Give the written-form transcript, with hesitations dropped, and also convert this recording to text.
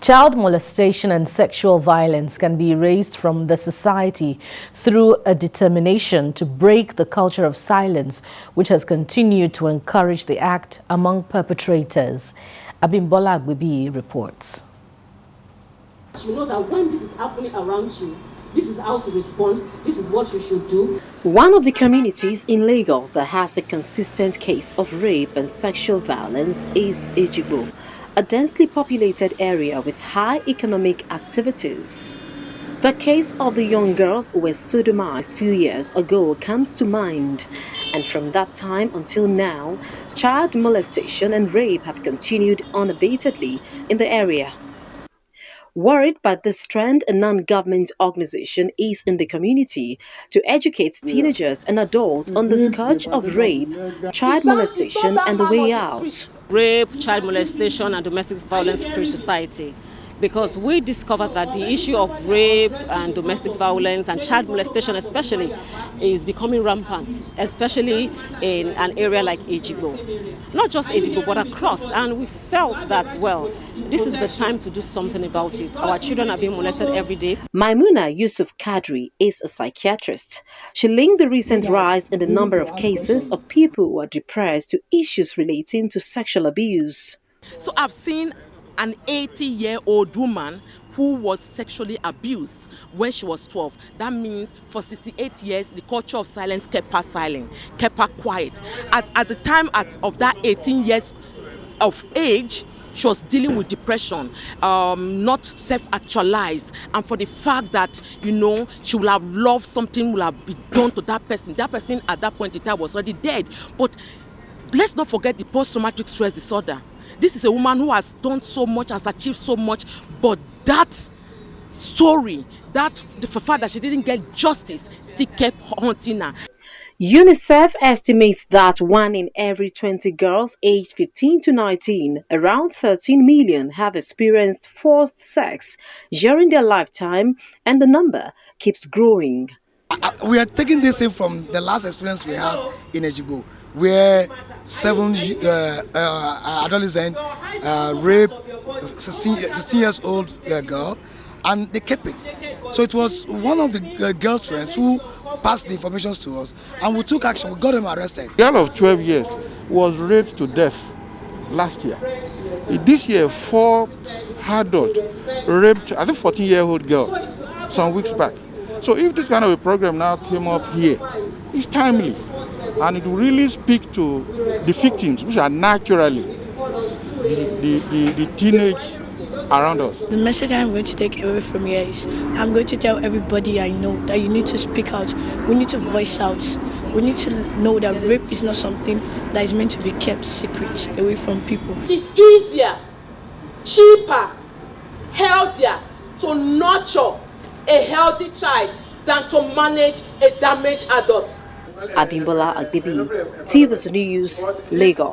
Child molestation and sexual violence can be erased from the society through a determination to break the culture of silence, which has continued to encourage the act among perpetrators. Abimbola Agbibi reports. You know that when this is happening around you, this is how to respond, this is what you should do. One of the communities in Lagos that has a consistent case of rape and sexual violence is Ejigbo, a densely populated area with high economic activities. The case of the young girls who were sodomized a few years ago comes to mind, and from that time until now, child molestation and rape have continued unabatedly in the area. Worried by this trend, a non-government organization is in the community to educate teenagers and adults on the scourge of rape, child molestation, and the way out. Rape, child molestation, and domestic violence-free society. Because we discovered that the issue of rape and domestic violence and child molestation especially is becoming rampant, especially in an area like Ejigbo. Not just Ejigbo, but across. And we felt that, well, this is the time to do something about it. Our children are being molested every day. Maimuna Yusuf Kadri is a psychiatrist. She linked the recent rise in the number of cases of people who are depressed to issues relating to sexual abuse. So I've seen an 80-year-old woman who was sexually abused when she was 12. That means for 68 years, the culture of silence kept her silent, kept her quiet. At the time of that 18 years of age, she was dealing with depression, not self-actualized, and for the fact that, you know, she would have loved something would have been done to that person. That person at that point in time was already dead. But let's not forget the post-traumatic stress disorder. This is a woman who has done so much, has achieved so much, but that story, the fact that she didn't get justice, still kept haunting her. UNICEF estimates that 1 in every 20 girls aged 15 to 19, around 13 million, have experienced forced sex during their lifetime, and the number keeps growing. We are taking this in from the last experience we had in Ejigbo, where 7 adolescents raped 16 years old girl, and they kept it. So it was one of the girlfriends who passed the information to us, and we took action. We got them arrested. A girl of 12 years was raped to death last year. This year, 4 adults raped, I think, 14-year-old girl some weeks back. So if this kind of a program now came up here, it's timely, and it will really speak to the victims, which are naturally the teenage around us. The message I'm going to take away from here is I'm going to tell everybody I know that you need to speak out. We need to voice out. We need to know that rape is not something that is meant to be kept secret away from people. It is easier, cheaper, healthier to nurture a healthy child than to manage a damaged adult. Abimbola Agbibi, TV News, Lagos.